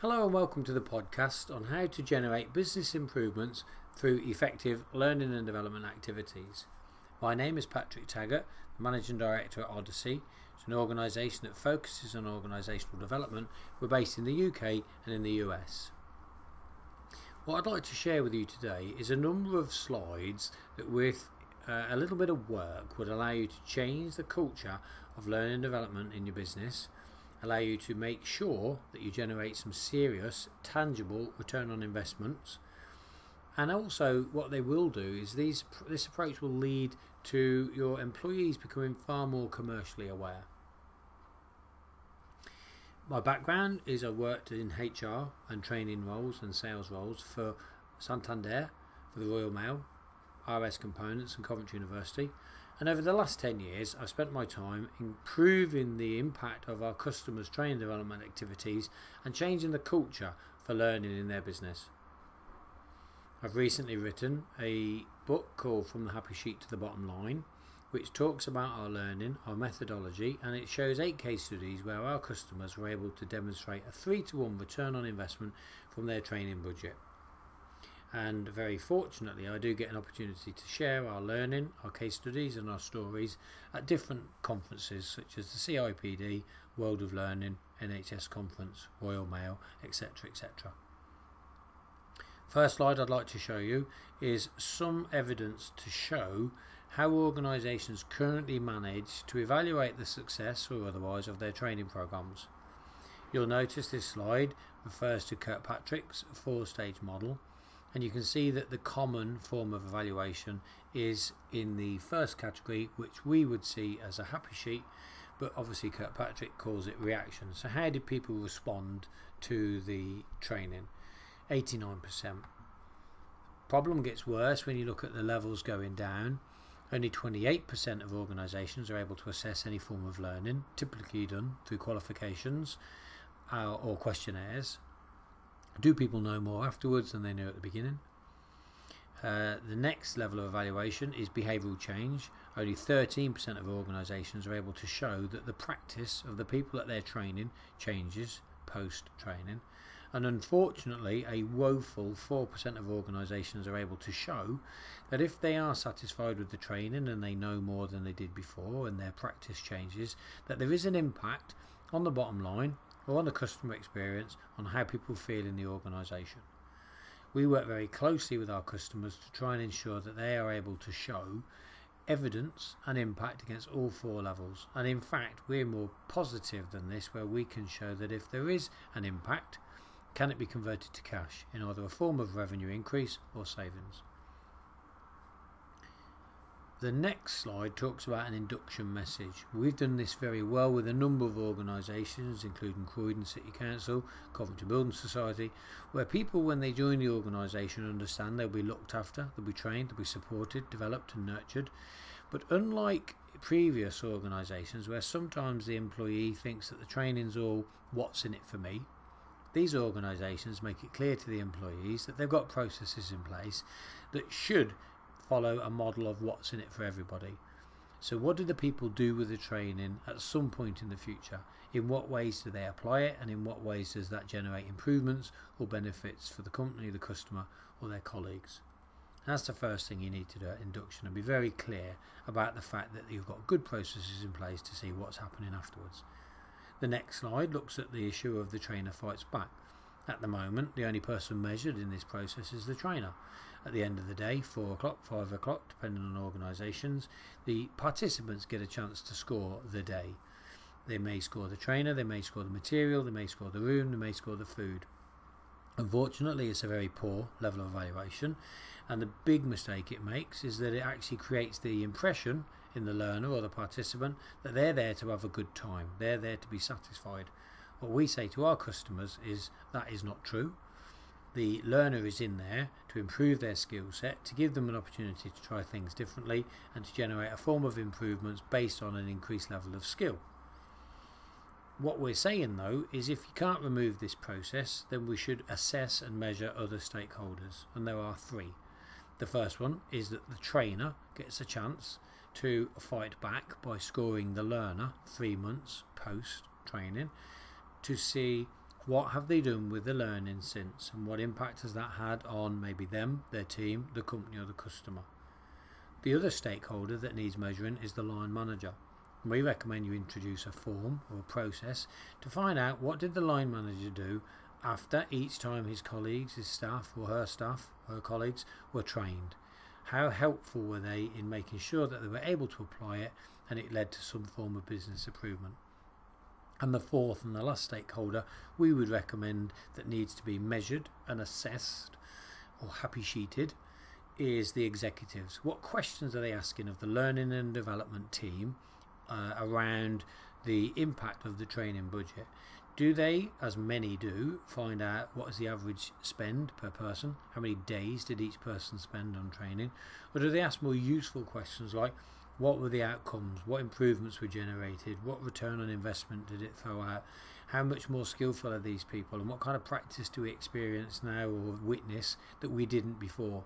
Hello and welcome to the podcast on how to generate business improvements through effective learning and development activities. My name is Patrick Taggart, Managing Director at Odissy. It's an organisation that focuses on organisational development. We're based in the UK and in the US. What I'd like to share with you today is a number of slides that with a little bit of work would allow you to change the culture of learning and development in your business, allow you to make sure that you generate some serious, tangible return on investments. And also what they will do is this approach will lead to your employees becoming far more commercially aware. My background is I worked in HR and training roles and sales roles for Santander, for the Royal Mail, RS Components and Coventry University. And over the last 10 years, I've spent my time improving the impact of our customers' training development activities and changing the culture for learning in their business. I've recently written a book called From the Happy Sheet to the Bottom Line, which talks about our learning, our methodology, and it shows 8 case studies where our customers were able to demonstrate a 3-to-1 return on investment from their training budget. And very fortunately I do get an opportunity to share our learning, our case studies and our stories at different conferences such as the CIPD, World of Learning, NHS Conference, Royal Mail, etc. etc. First slide I'd like to show you is some evidence to show how organisations currently manage to evaluate the success or otherwise of their training programmes. You'll notice this slide refers to Kirkpatrick's 4-stage model. And you can see that the common form of evaluation is in the first category, which we would see as a happy sheet, but obviously Kirkpatrick calls it reaction. So how did people respond to the training? 89%. Problem gets worse when you look at the levels going down. Only 28% of organisations are able to assess any form of learning, typically done through qualifications or questionnaires. Do people know more afterwards than they knew at the beginning? The next level of evaluation is behavioural change. Only 13% of organisations are able to show that the practice of the people that they're training changes post-training. And unfortunately, a woeful 4% of organisations are able to show that if they are satisfied with the training and they know more than they did before and their practice changes, that there is an impact on the bottom line or on the customer experience on how people feel in the organisation. We work very closely with our customers to try and ensure that they are able to show evidence and impact against all 4 levels. And in fact, we're more positive than this, where we can show that if there is an impact, can it be converted to cash in either a form of revenue increase or savings. The next slide talks about an induction message. We've done this very well with a number of organisations, including Croydon City Council, Coventry Building Society, where people, when they join the organisation, understand they'll be looked after, they'll be trained, they'll be supported, developed and nurtured. But unlike previous organisations, where sometimes the employee thinks that the training's all what's in it for me, these organisations make it clear to the employees that they've got processes in place that should follow a model of what's in it for everybody. So what do the people do with the training at some point in the future? In what ways do they apply it, and in what ways does that generate improvements or benefits for the company, the customer or their colleagues? And that's the first thing you need to do at induction, and be very clear about the fact that you've got good processes in place to see what's happening afterwards. The next slide looks at the issue of the trainer fights back. At the moment, the only person measured in this process is the trainer. At the end of the day, 4 o'clock, 5 o'clock, depending on organisations, the participants get a chance to score the day. They may score the trainer, they may score the material, they may score the room, they may score the food. Unfortunately, it's a very poor level of evaluation, and the big mistake it makes is that it actually creates the impression in the learner or the participant that they're there to have a good time, they're there to be satisfied. What we say to our customers is that is not true. The learner is in there to improve their skill set, to give them an opportunity to try things differently and to generate a form of improvements based on an increased level of skill. What we're saying though is if you can't remove this process, then we should assess and measure other stakeholders, and there are 3. The first one is that the trainer gets a chance to fight back by scoring the learner 3 months post training to see What have they done with the learning since, and what impact has that had on maybe them, their team, the company or the customer? The other stakeholder that needs measuring is the line manager. We recommend you introduce a form or a process to find out what did the line manager do after each time his colleagues, his staff, her colleagues were trained. How helpful were they in making sure that they were able to apply it and it led to some form of business improvement? And the fourth and the last stakeholder we would recommend that needs to be measured and assessed or happy sheeted is the executives. What questions are they asking of the learning and development team around the impact of the training budget? Do they, as many do, find out what is the average spend per person? How many days did each person spend on training? Or do they ask more useful questions like, what were the outcomes? What improvements were generated? What return on investment did it throw out? How much more skillful are these people? And what kind of practice do we experience now or witness that we didn't before?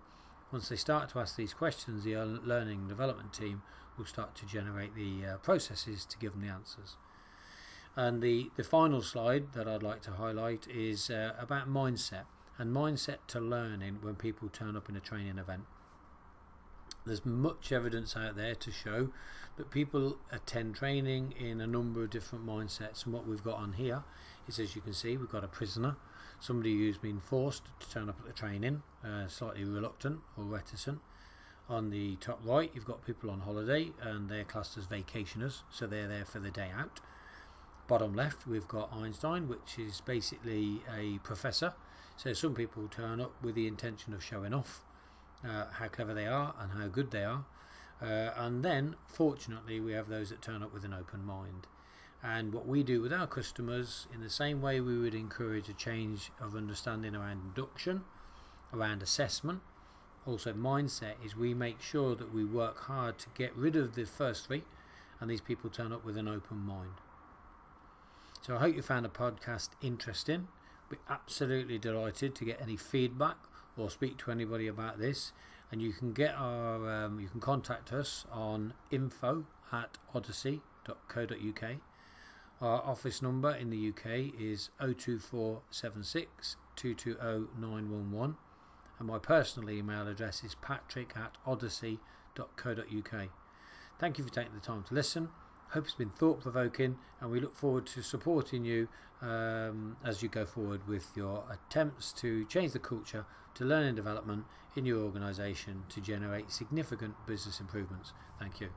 Once they start to ask these questions, the learning and development team will start to generate the processes to give them the answers. And the final slide that I'd like to highlight is about mindset and mindset to learning when people turn up in a training event. There's much evidence out there to show that people attend training in a number of different mindsets, and what we've got on here is, as you can see, we've got a prisoner, somebody who's been forced to turn up at the training, slightly reluctant or reticent. On the top right you've got people on holiday and they're classed as vacationers, so they're there for the day out. Bottom left we've got Einstein, which is basically a professor, so some people turn up with the intention of showing off how clever they are and how good they are, and then fortunately we have those that turn up with an open mind. And what we do with our customers, in the same way we would encourage a change of understanding around induction, around assessment, also mindset, is we make sure that we work hard to get rid of the first three and these people turn up with an open mind. So I hope you found the podcast interesting. We're absolutely delighted to get any feedback or speak to anybody about this, and you can get our you can contact us on info@odyssey.co.uk. Our office number in the UK is 02476 220 911, and my personal email address is patrick@odyssey.co.uk. Thank you for taking the time to listen. Hope it's been thought-provoking, and we look forward to supporting you as you go forward with your attempts to change the culture to learning and development in your organisation to generate significant business improvements. Thank you.